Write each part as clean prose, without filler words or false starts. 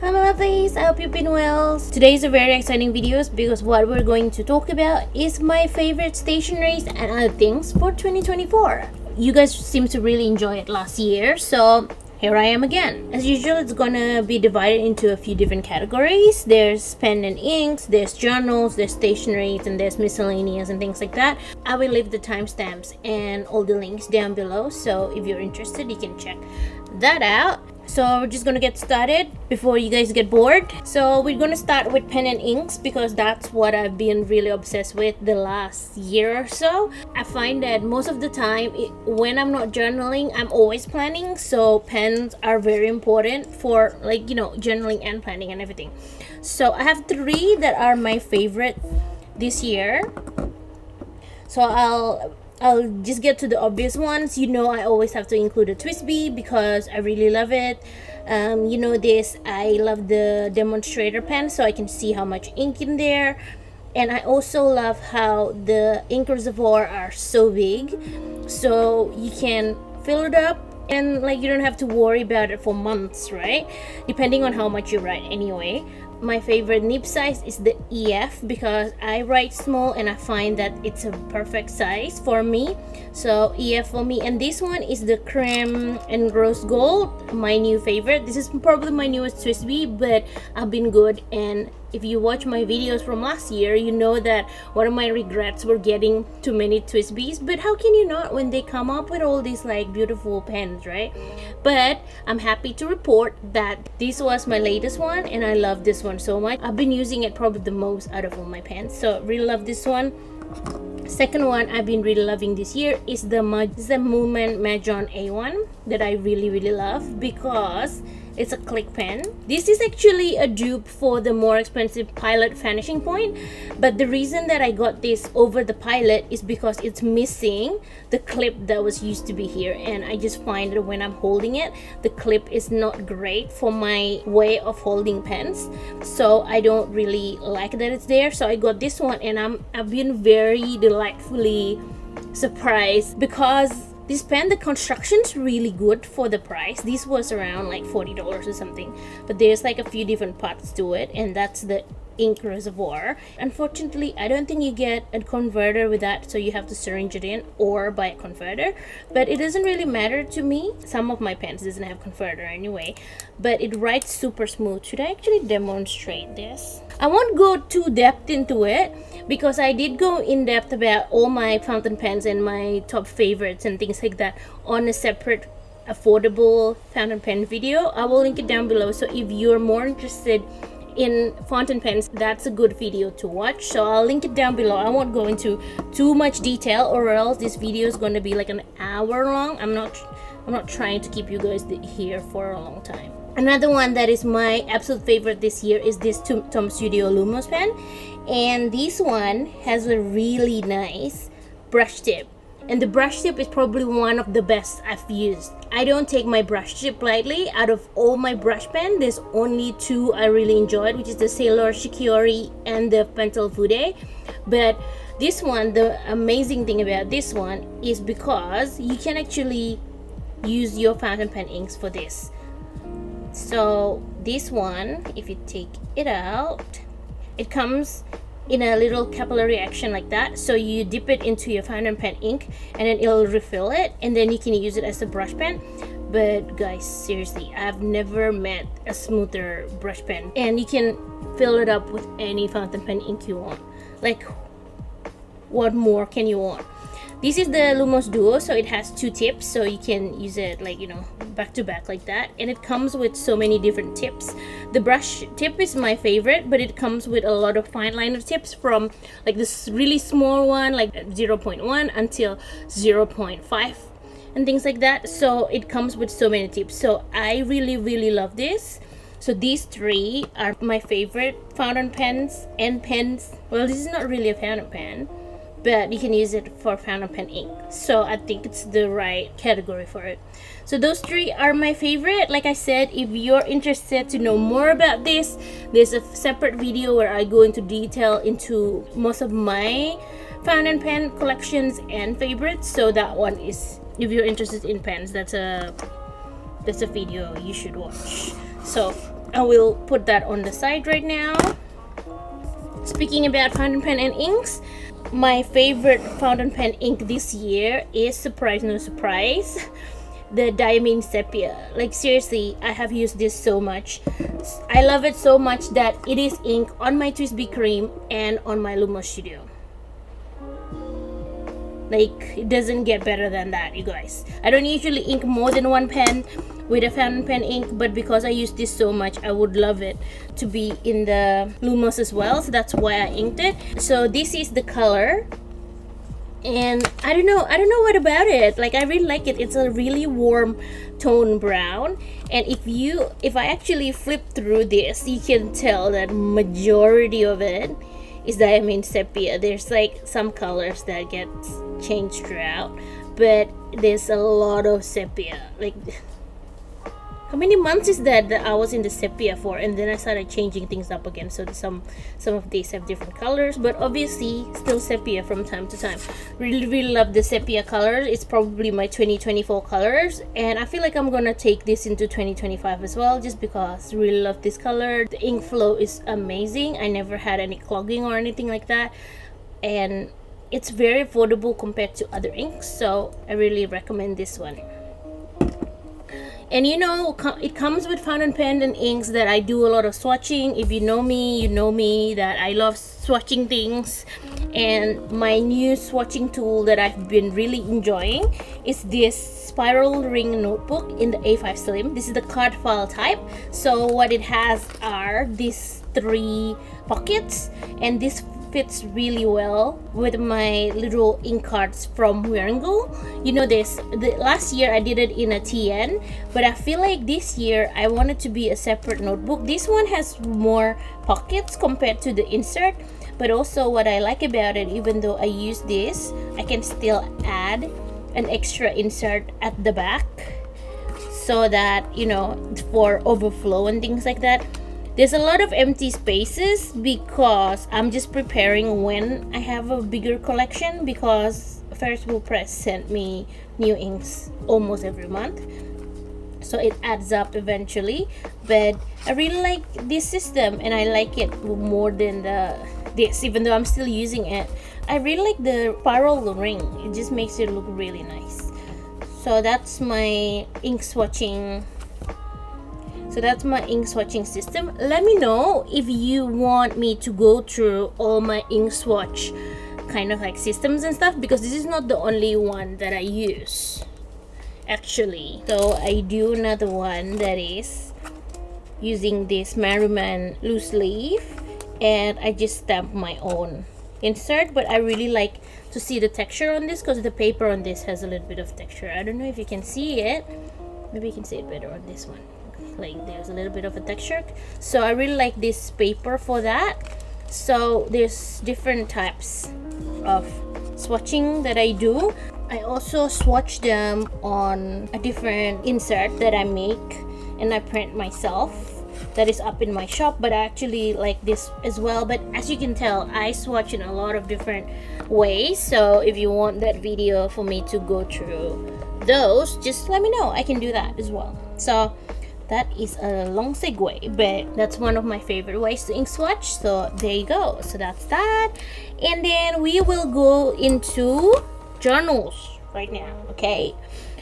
Hi my lovelies, I hope you've been well. Today is a very exciting video because what we're going to talk about is my favorite stationeries and other things for 2024. You guys seem to really enjoy it last year, so here I am again. As usual, it's gonna be divided into a few different categories. There's pen and inks, there's journals, there's stationeries, and there's miscellaneous and things like that. I will leave the timestamps and all the links down below, so if you're interested, you can check that out. So we're just gonna get started before you guys get bored. So we're gonna start with pen and inks because that's what I've been really obsessed with the last year or so. I find that most of the time when I'm not journaling, I'm always planning, so pens are very important for, like, you know, journaling and planning and everything. So I have three that are my favorite this year. So I'll just get to the obvious ones. You know, I always have to include a TWSBI because I really love it. You know this, I love the demonstrator pen so I can see how much ink in there. And I also love how the ink reservoir are so big, so you can fill it up and like you don't have to worry about it for months, right? Depending on how much you write anyway. My favorite nib size is the EF because I write small and I find that it's a perfect size for me. So EF for me. And this one is the creme and rose gold, my new favorite. This is probably my newest TWSBI, but I've been good. And if you watch my videos from last year, you know that one of my regrets were getting too many TWSBIs. But how can you not when they come up with all these like beautiful pens, right? But I'm happy to report that this was my latest one and I love this one so much. I've been using it probably the most out of all my pens, so really love this one. Second one I've been really loving this year is the Movement Mahjong A1 that I really love because it's a click pen. This is actually a dupe for the more expensive Pilot Vanishing Point, but the reason that I got this over the Pilot is because it's missing the clip that was used to be here, and I just find that when I'm holding it, the clip is not great for my way of holding pens, so I don't really like that it's there. So I got this one and I've been very delightfully surprised because this pen, the construction's really good for the price. This was around like $40 or something, but there's like a few different parts to it, and that's the ink reservoir. Unfortunately, I don't think you get a converter with that, so you have to syringe it in or buy a converter, but it doesn't really matter to me. Some of my pens doesn't have converter anyway, but it writes super smooth. Should I actually demonstrate this? I won't go too depth into it because I did go in depth about all my fountain pens and my top favorites and things like that on a separate affordable fountain pen video. I will link it down below, so if you're more interested in fountain pens, that's a good video to watch, so I'll link it down below. I won't go into too much detail or else this video is going to be like an hour long. I'm not trying to keep you guys here for a long time. Another one that is my absolute favorite this year is this Tom Studio Lumos pen, and this one has a really nice brush tip, and the brush tip is probably one of the best I've used. I don't take my brush tip lightly. Out of all my brush pen, there's only two I really enjoyed, which is the Sailor Shikiori and the Pentel Fude. But this one, the amazing thing about this one is because you can actually use your fountain pen inks for this. So this one, if you take it out, it comes in a little capillary action like that, so you dip it into your fountain pen ink and then it'll refill it, and then you can use it as a brush pen. But guys, seriously, I've never met a smoother brush pen, and you can fill it up with any fountain pen ink you want. Like, what more can you want? This is the Lumos Duo, so it has two tips, so you can use it like, you know, back to back like that, and it comes with so many different tips. The brush tip is my favorite, but it comes with a lot of fine liner tips, from like this really small one like 0.1 until 0.5 and things like that. So it comes with so many tips, so I really love this. So these three are my favorite fountain pens and pens. Well, this is not really a fountain pen, but you can use it for fountain pen ink, so I think it's the right category for it. So those three are my favorite. Like I said, if you're interested to know more about this, there's a separate video where I go into detail into most of my fountain pen collections and favorites, so that one is, if you're interested in pens, that's a video you should watch. So I will put that on the side right now. Speaking about fountain pen and inks, my favorite fountain pen ink this year is, surprise no surprise, the Diamond Sepia. Like seriously, I have used this so much. I love it so much that it is ink on my TWSBI cream and on my Lumos Studio. Like, it doesn't get better than that, you guys. I don't usually ink more than one pen with a fountain pen ink, but because I use this so much, I would love it to be in the Lumos as well, so that's why I inked it. So this is the color, and I don't know what about it. Like, I really like it. It's a really warm tone brown, and if I actually flip through this, you can tell that majority of it is Diamond Sepia. There's like some colors that get changed throughout, but there's a lot of sepia. Like, how many months is that I was in the sepia for, and then I started changing things up again. So some of these have different colors, but obviously still sepia from time to time. Really love the sepia colors. It's probably my 2024 colors, and I feel like I'm gonna take this into 2025 as well, just because I really love this color. The ink flow is amazing. I never had any clogging or anything like that, and it's very affordable compared to other inks, so I really recommend this one. And you know, it comes with fountain pen and inks that I do a lot of swatching. If you know me, you know me that I love swatching things. And my new swatching tool that I've been really enjoying is this spiral ring notebook in the A5 Slim. This is the card file type. So what it has are these 3 pockets, and this fits really well with my little ink cards from Wearingo. You know this, last year I did it in a TN, but I feel like this year I want it to be a separate notebook. This one has more pockets compared to the insert, but also what I like about it, even though I use this, I can still add an extra insert at the back so that, you know, for overflow and things like that. There's a lot of empty spaces because I'm just preparing when I have a bigger collection, because Ferris Wheel Press sent me new inks almost every month, so it adds up eventually. But I really like this system, and I like it more than this, even though I'm still using it. I really like the spiral ring. It just makes it look really nice. So that's my ink swatching. So that's my ink swatching system. Let me know if you want me to go through all my ink swatch kind of like systems and stuff, because this is not the only one that I use actually. So I do another one that is using this Merriman loose leaf, and I just stamp my own insert. But I really like to see the texture on this, because the paper on this has a little bit of texture. I don't know if you can see it. Maybe you can see it better on this one. Like, there's a little bit of a texture, so I really like this paper for that. So there's different types of swatching that I do. I also swatch them on a different insert that I make and I print myself, that is up in my shop. But I actually like this as well. But as you can tell, I swatch in a lot of different ways, so if you want that video for me to go through those, just let me know. I can do that as well. So that is a long segue, but that's one of my favorite ways to ink swatch. So there you go. So that's that. And then we will go into journals right now, okay?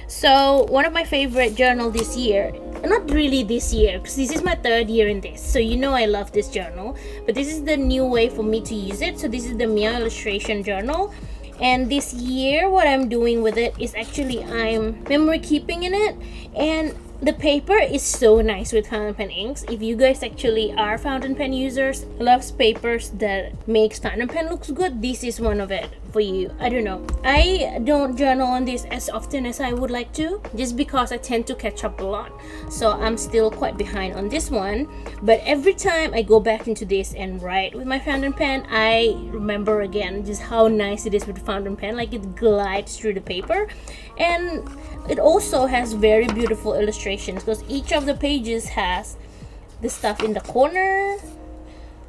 So one of my favorite journal this year, not really this year, because this is my 3rd year in this, so you know I love this journal, but this is the new way for me to use it. So this is the Mia illustration journal, and this year what I'm doing with it is actually I'm memory keeping in it. And the paper is so nice with fountain pen inks. If you guys actually are fountain pen users, loves papers that makes fountain pen looks good, this is one of it for you. I don't know, I don't journal on this as often as I would like to, just because I tend to catch up a lot, so I'm still quite behind on this one. But every time I go back into this and write with my fountain pen, I remember again just how nice it is with the fountain pen. Like, it glides through the paper, and it also has very beautiful illustrations, because each of the pages has the stuff in the corner,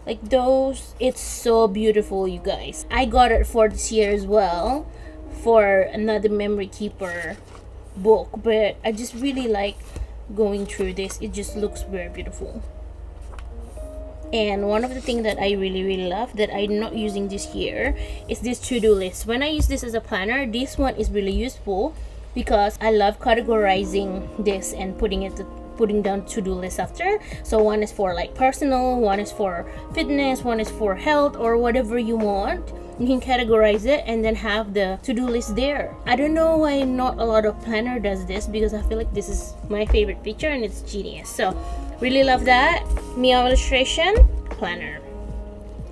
like those. It's so beautiful, you guys. I got it for this year as well, for another memory keeper book, but I just really like going through this. It just looks very beautiful. And one of the things that I really love that I'm not using this year is this to-do list. When I use this as a planner, this one is really useful because I love categorizing this and putting down to-do list after. So one is for like personal, one is for fitness, one is for health, or whatever you want. You can categorize it and then have the to-do list there. I don't know why not a lot of planner does this, because I feel like this is my favorite feature and it's genius. So really love that. Meow illustration planner.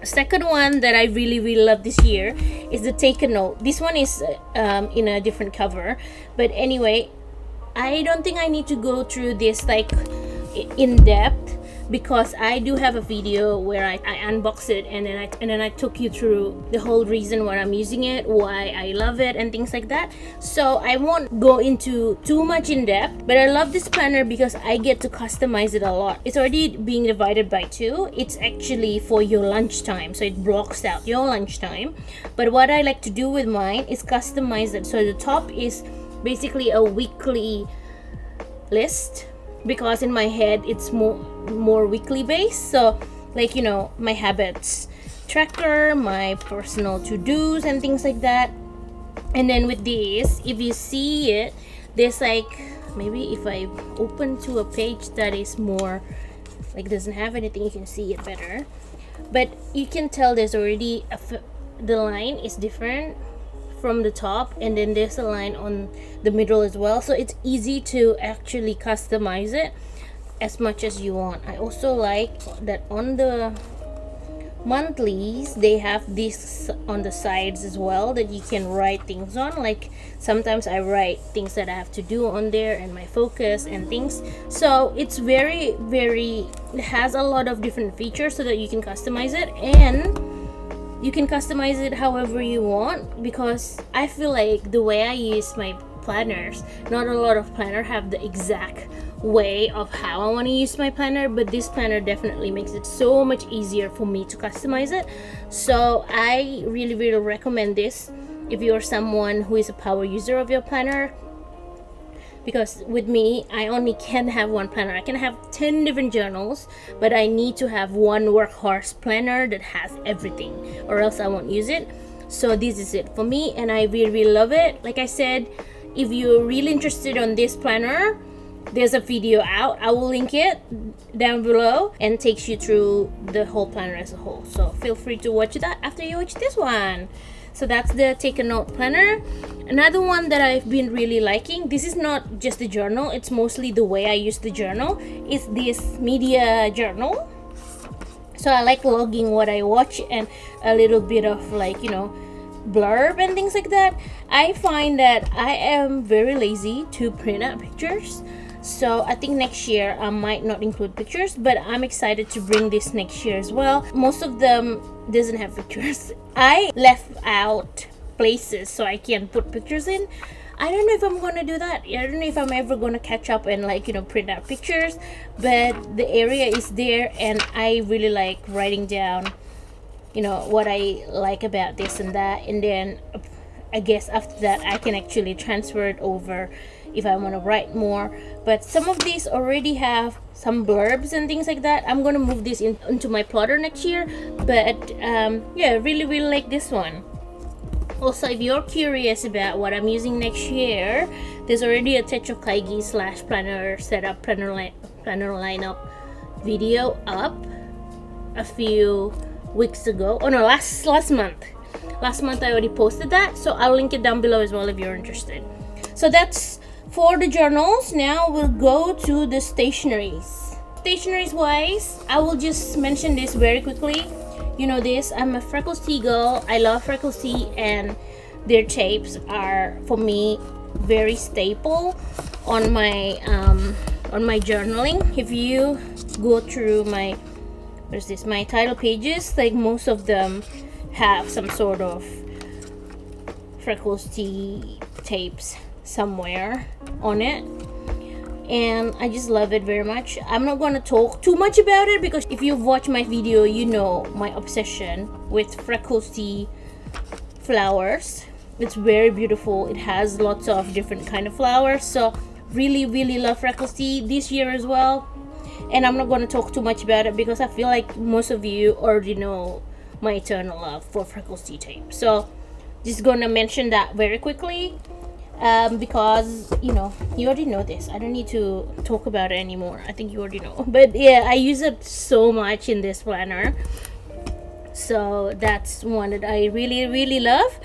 Second one that I really love this year is the take a note. This one is in a different cover, but anyway, I don't think I need to go through this like in depth, because I do have a video where I unbox it and then I took you through the whole reason why I'm using it, why I love it, and things like that. So I won't go into too much in depth, but I love this planner because I get to customize it a lot. It's already being divided by two. It's actually for your lunchtime, so it blocks out your lunchtime. But what I like to do with mine is customize it. So the top is basically a weekly list, because in my head it's more weekly based. So like, you know, my habits tracker, my personal to-dos and things like that. And then with this, if you see it, there's like, maybe if I open to a page that is more like doesn't have anything, you can see it better. But you can tell there's already the line is different from the top, and then there's a line on the middle as well, so it's easy to actually customize it as much as you want. I also like that on the monthlies they have this on the sides as well that you can write things on. Like sometimes I write things that I have to do on there and my focus and things. So it's very it has a lot of different features so that you can customize it, and you can customize it however you want, because I feel like the way I use my planners, not a lot of planner have the exact way of how I want to use my planner, but this planner definitely makes it so much easier for me to customize it. So I really recommend this if you're someone who is a power user of your planner, because with me, I only can have one planner. I can have 10 different journals, but I need to have one workhorse planner that has everything, or else I won't use it. So this is it for me, and I really love it. Like I said, if you're really interested on this planner, there's a video out. I will link it down below and takes you through the whole planner as a whole. So feel free to watch that after you watch this one. So that's the take a note planner. Another one that I've been really liking, this is not just a journal, it's mostly the way I use the journal, is this media journal. So I like logging what I watch and a little bit of like, you know, blurb and things like that. I find that I am very lazy to print out pictures. So I think next year I might not include pictures, but I'm excited to bring this next year as well. Most of them doesn't have pictures. I left out places so I can put pictures in. I don't know if I'm gonna do that. I don't know if I'm ever gonna catch up and like, you know, print out pictures, but the area is there, and I really like writing down, you know, what I like about this and that, and then I guess after that I can actually transfer it over if I want to write more. But some of these already have some blurbs and things like that. I'm gonna move this into my plotter next year, but yeah, really like this one. Also, if you're curious about what I'm using next year, there's already a Techo Kaigi / planner setup, planner lineup video up a few weeks ago. Oh no, last month I already posted that, so I'll link it down below as well if you're interested. So that's for the journals. Now we'll go to the stationeries. Stationeries wise, I will just mention this very quickly. You know this, I'm a Freckles Tea girl. I love Freckles Tea, and their tapes are for me very staple on my journaling. If you go through my my title pages, like most of them have some sort of Freckles Tea tapes somewhere on it, and I just love it very much. I'm not gonna talk too much about it, because if you've watched my video, you know my obsession with Freckles Tea flowers. It's very beautiful. It has lots of different kind of flowers, so really love Freckles Tea this year as well. and I'm not going to talk too much about it because I feel like most of you already know my eternal love for Freckles tea tape. So just gonna mention that very quickly, because you already know this. I don't need to talk about it anymore. I think you already know. But yeah, I use it so much in this planner, so that's one that I really love.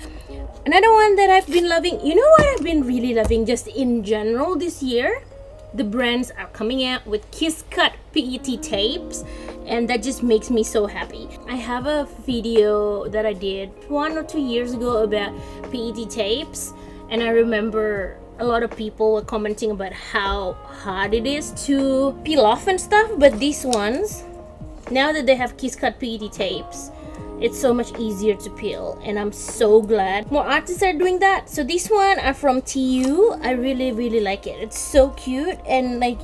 Another one that I've been loving, you know what I've been really loving just in general this year? The brands are coming out with Kiss Cut PET tapes, and that just makes me so happy. I have a video that I did 1 or 2 years ago about PET tapes, and I remember a lot of people were commenting about how hard it is to peel off and stuff, but these ones, now that they have Kiss Cut PET tapes, it's so much easier to peel, and I'm so glad more artists are doing that. So this one are from TU. I really like it. It's so cute, and like,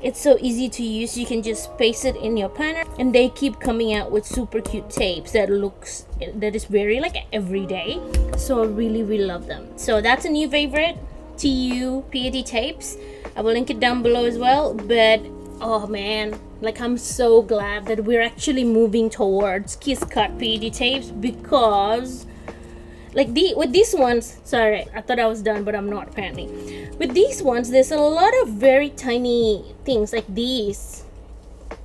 it's so easy to use. You can just paste it in your planner, and they keep coming out with super cute tapes that is very like everyday. So I really love them. So that's a new favorite, TU PET tapes. I will link it down below as well. But oh man, like I'm so glad that we're actually moving towards Kiss Cut PET tapes, because like with these ones, sorry, I thought I was done, but I'm not apparently. With these ones, there's a lot of very tiny things. Like these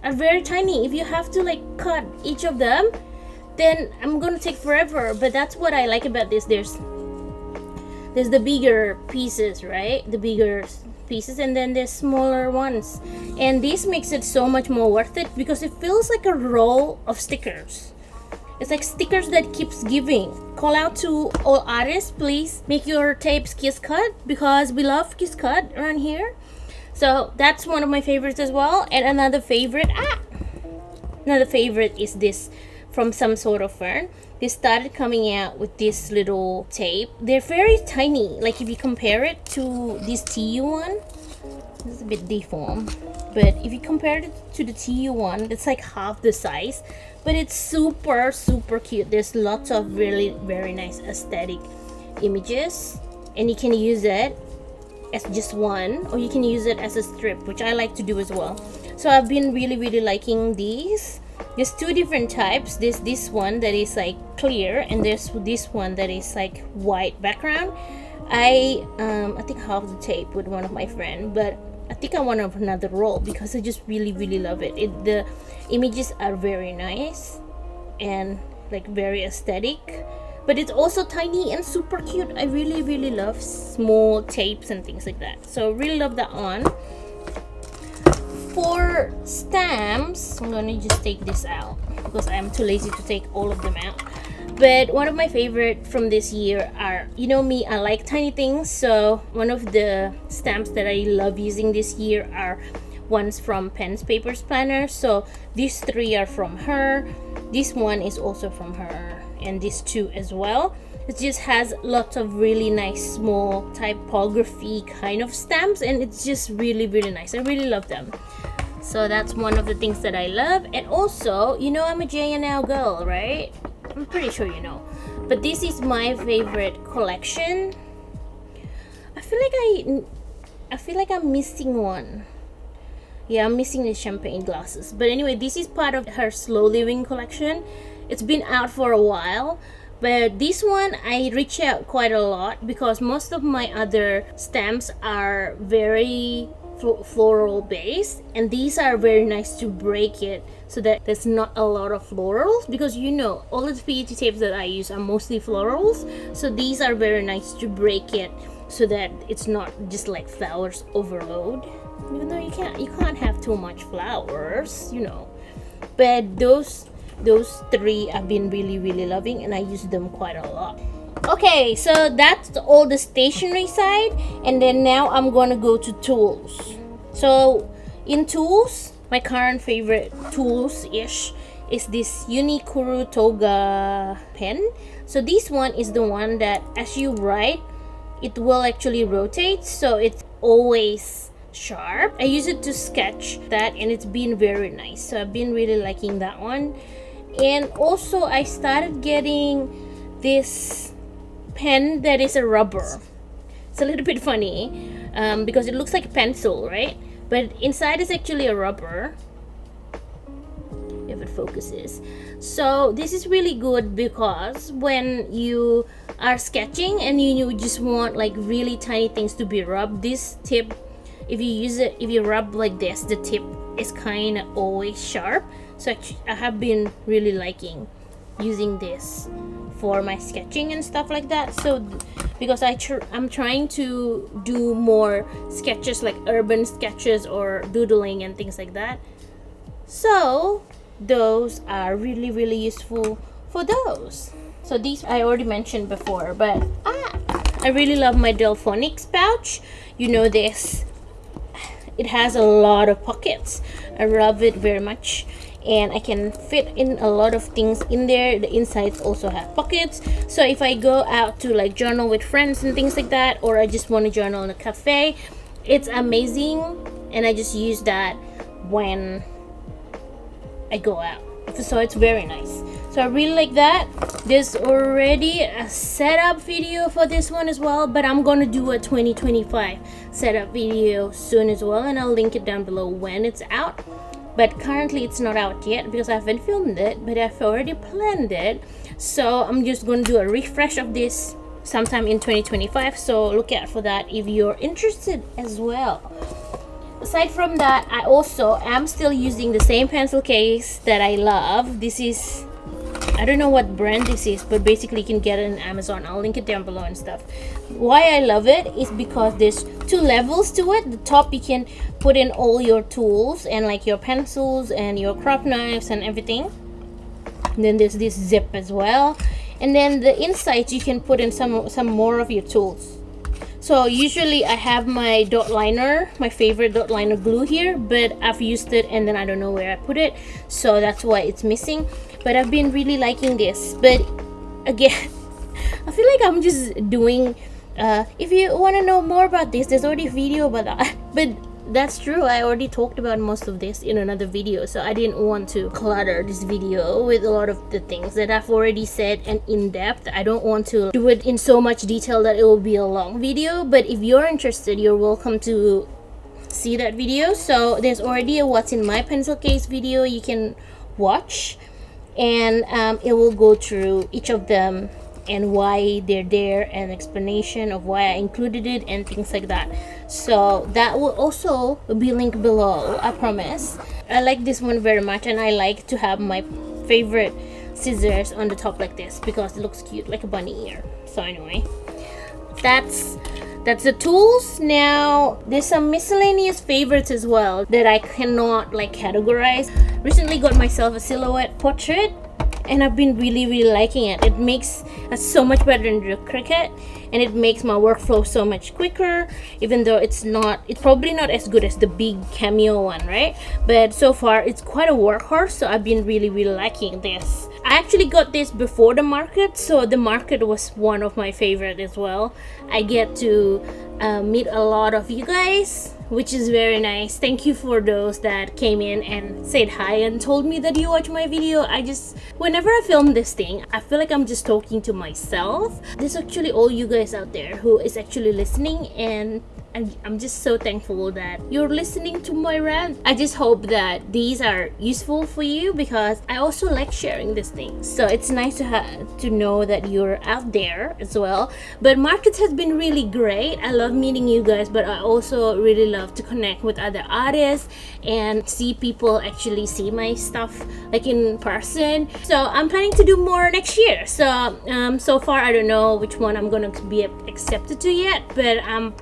are very tiny. If you have to like cut each of them, then I'm gonna take forever. But that's what I like about this. There's the bigger pieces, right? The bigger pieces, and then there's smaller ones, and this makes it so much more worth it because it feels like a roll of stickers. It's like stickers that keeps giving. Call out to all artists, please make your tapes Kiss Cut, because we love Kiss Cut around here. So that's one of my favorites as well. And another favorite is this from Some Sort of Fern. They started coming out with this little tape. They're very tiny. Like if you compare it to this TU one, this is a bit deformed, but if you compare it to the TU one, it's like half the size, but it's super cute. There's lots of really very nice aesthetic images, and you can use it as just one, or you can use it as a strip, which I like to do as well. So I've been really liking these. There's two different types. There's this one that is like clear, and there's this one that is like white background. I think half the tape with one of my friends, but I think I want another roll because I just really love it. The images are very nice and like very aesthetic, but it's also tiny and super cute. I really love small tapes and things like that, so really love that one. For stamps, I'm gonna just take this out because I'm too lazy to take all of them out. But one of my favorite from this year are, you know me, I like tiny things. So one of the stamps that I love using this year are ones from Pens Papers Planner. So these three are from her. This one is also from her, and these two as well. It just has lots of really nice small typography kind of stamps, and it's just really nice. I really love them. So that's one of the things that I love. And also, you know, I'm a J&L girl, right? I'm pretty sure you know. But this is my favorite collection. I feel like I'm missing one. Yeah, I'm missing the champagne glasses. But anyway, this is part of her Slow Living collection. It's been out for a while. But this one I reach out quite a lot because most of my other stamps are very floral based, and these are very nice to break it so that there's not a lot of florals, because you know all of the PET tapes that I use are mostly florals. So these are very nice to break it so that it's not just like flowers overload, even though you can't have too much flowers, you know. But those three I've been really loving, and I use them quite a lot. Okay, so that's all the stationery side, and then now I'm gonna go to tools. So in tools, my current favorite tools-ish is this Unikuru Toga pen. So this one is the one that as you write, it will actually rotate, so it's always sharp. I use it to sketch that, and it's been very nice. So I've been really liking that one. And also I started getting this pen that is a rubber. It's a little bit funny because it looks like a pencil, right? but inside is actually a rubber, if it focuses. So this is really good because when you are sketching and you just want like really tiny things to be rubbed, this tip, if you use it, if you rub like this, the tip is kind of always sharp. So I have been really liking using this for my sketching and stuff like that. So because I'm trying to do more sketches, like urban sketches or doodling and things like that, so those are really useful for those. So these I already mentioned before, but I really love my Delphonics pouch. You know this, it has a lot of pockets. I love it very much, and I can fit in a lot of things in there. The insides also have pockets, so if I go out to like journal with friends and things like that, or I just want to journal in a cafe, it's amazing. And I just use that when I go out, so it's very nice. So I really like that. There's already a setup video for this one as well, but I'm gonna do a 2025 setup video soon as well, and I'll link it down below when it's out. But currently it's not out yet because I haven't filmed it, but I've already planned it. So I'm just going to do a refresh of this sometime in 2025, so look out for that if you're interested as well. Aside from that, I also am still using the same pencil case that I love. This is, I don't know what brand this is, but basically you can get it on Amazon. I'll link it down below and stuff. Why I love it is because there's 2 levels to it. The top you can put in all your tools and like your pencils and your craft knives and everything. And then there's this zip as well. And then the insides you can put in some more of your tools. So usually I have my dot liner, my favorite dot liner glue here, but I've used it and then I don't know where I put it, so that's why it's missing. But I've been really liking this. But again, I feel like I'm just doing, if you want to know more about this, there's already a video about that. But that's true, I already talked about most of this in another video, so I didn't want to clutter this video with a lot of the things that I've already said and in depth. I don't want to do it in so much detail that it will be a long video, but if you're interested, you're welcome to see that video. So there's already a what's in my pencil case video you can watch, and it will go through each of them and why they're there, and explanation of why I included it and things like that. So that will also be linked below, I promise. I like this one very much, and I like to have my favorite scissors on the top like this because it looks cute, like a bunny ear. So anyway, that's the tools. Now there's some miscellaneous favorites as well that I cannot like categorize. Recently got myself a silhouette portrait, and I've been really liking it. It makes us so much better in the Cricut, and it makes my workflow so much quicker, even though it's probably not as good as the big Cameo one, right? But so far it's quite a workhorse, so I've been really liking this. I actually got this before the market, so the market was one of my favorite as well. I get to meet a lot of you guys, which is very nice. Thank you for those that came in and said hi and told me that you watch my video. Whenever I film this thing, I feel like I'm just talking to myself. There's actually all you guys out there who is actually listening, and I'm just so thankful that you're listening to my rant. I just hope that these are useful for you because I also like sharing these things. So it's nice to know that you're out there as well. But markets has been really great. I love meeting you guys, but I also really love to connect with other artists and see people actually see my stuff like in person. So I'm planning to do more next year. So far I don't know which one I'm gonna be accepted to yet, but I'm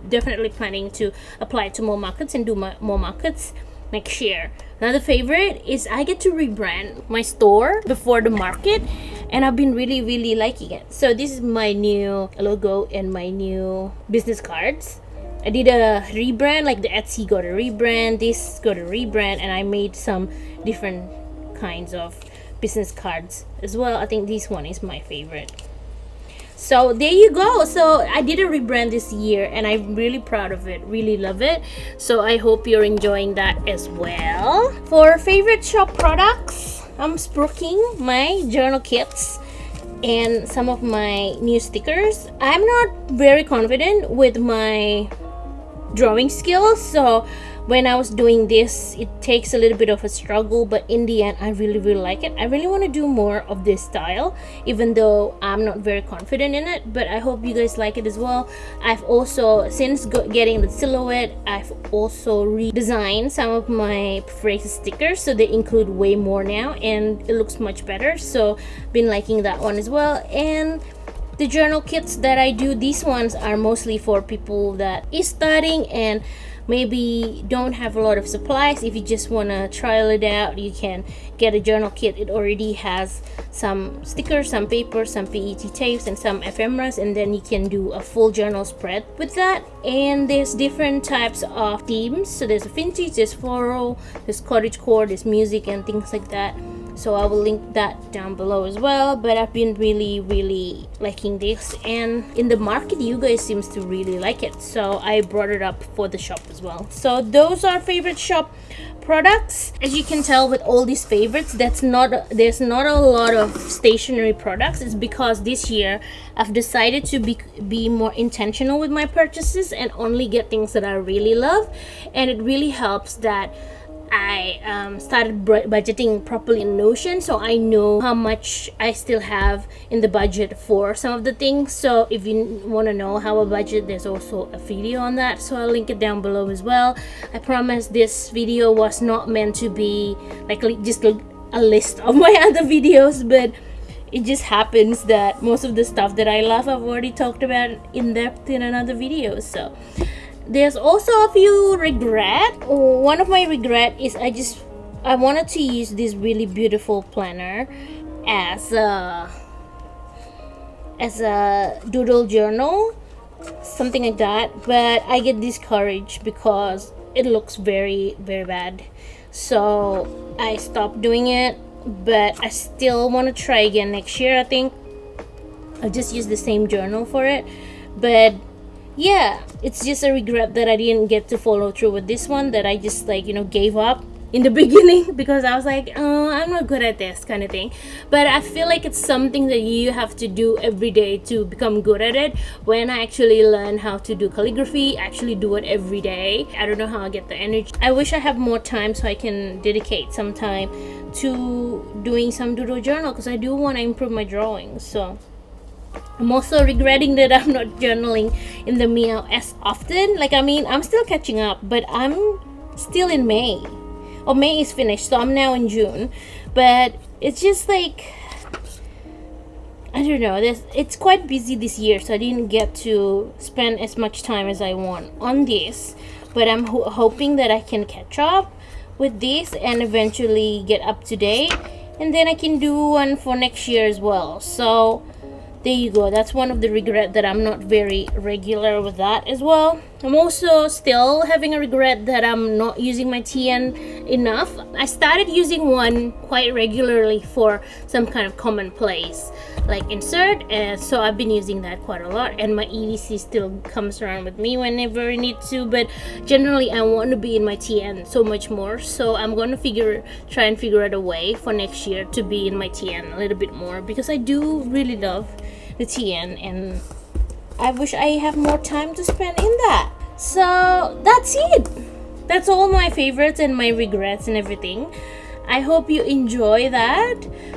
definitely planning to apply to more markets and do more markets next year. Another favorite is I get to rebrand my store before the market, and I've been really liking it. So this is my new logo and my new business cards. I did a rebrand, like the Etsy got a rebrand, this got a rebrand, and I made some different kinds of business cards as well. I think this one is my favorite. So there you go. So I did a rebrand this year, and I'm really proud of it, really love it. So I hope you're enjoying that as well. For favorite shop products, I'm spruiking my journal kits and some of my new stickers. I'm not very confident with my drawing skills. So when I was doing this, it takes a little bit of a struggle, but in the end I really like it. I really want to do more of this style, even though I'm not very confident in it, but I hope you guys like it as well. I've also, since getting the silhouette, I've also redesigned some of my phrases stickers, so they include way more now and it looks much better. So been liking that one as well. And the journal kits that I do, these ones are mostly for people that is studying and maybe don't have a lot of supplies. If you just want to trial it out, you can get a journal kit. It already has some stickers, some paper, some PET tapes, and some ephemeras, and then you can do a full journal spread with that. And there's different types of themes. So there's a vintage, there's floral, there's cottagecore, there's music and things like that. So I will link that down below as well. But I've been really liking this, and in the market you guys seems to really like it, so I brought it up for the shop as well. So those are favorite shop products. As you can tell with all these favorites, there's not a lot of stationery products. It's because this year I've decided to be more intentional with my purchases and only get things that I really love. And it really helps that I started budgeting properly in Notion, so I know how much I still have in the budget for some of the things. So if you want to know how I budget, there's also a video on that, so I'll link it down below as well. I promise this video was not meant to be like just a list of my other videos, but it just happens that most of the stuff that I love I've already talked about in depth in another video. So there's also a few regret. One of my regret is I wanted to use this really beautiful planner as a doodle journal, something like that, but I get discouraged because it looks very bad, so I stopped doing it. But I still want to try again next year. I think I'll just use the same journal for it. But yeah, it's just a regret that I didn't get to follow through with this one, that I just gave up in the beginning because I was like, oh, I'm not good at this kind of thing. But I feel like it's something that you have to do every day to become good at it. When I actually learn how to do calligraphy, I actually do it every day. I don't know how I get the energy. I wish I have more time so I can dedicate some time to doing some doodle journal, because I do want to improve my drawings. So I'm also regretting that I'm not journaling in the Meow as often. I'm still catching up, but I'm still in May. Or May is finished, so I'm now in June. But it's just like, I don't know, it's quite busy this year, so I didn't get to spend as much time as I want on this. But I'm hoping that I can catch up with this and eventually get up to date, and then I can do one for next year as well. So there you go. That's one of the regret, that I'm not very regular with that as well. I'm also still having a regret that I'm not using my TN enough. I started using one quite regularly for some kind of commonplace like insert, and so I've been using that quite a lot, and my EDC still comes around with me whenever I need to. But generally I want to be in my TN so much more, so I'm going to try and figure out a way for next year to be in my TN a little bit more, because I do really love the TN and I wish I have more time to spend in that. So that's it. That's all my favorites and my regrets and everything. I hope you enjoy that.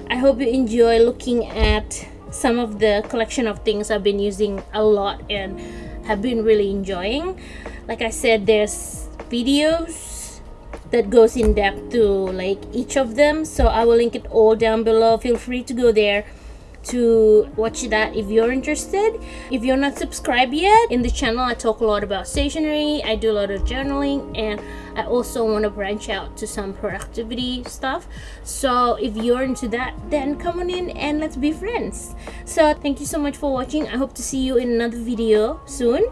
I hope you enjoy looking at some of the collection of things I've been using a lot and have been really enjoying. Like I said, there's videos that goes in depth to like each of them, so I will link it all down below. Feel free to go there to watch that if you're interested. If you're not subscribed yet, in the channel I talk a lot about stationery, I do a lot of journaling, and I also want to branch out to some productivity stuff. So if you're into that, then come on in and let's be friends. So thank you so much for watching. I hope to see you in another video soon,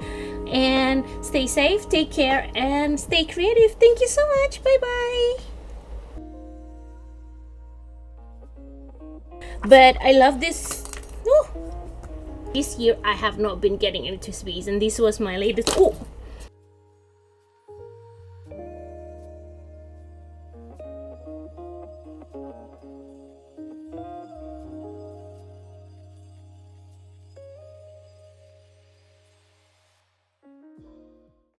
and stay safe, take care, and stay creative. Thank you so much. Bye bye. But I love this. This year I have not been getting into TWSBIs, and this was my latest.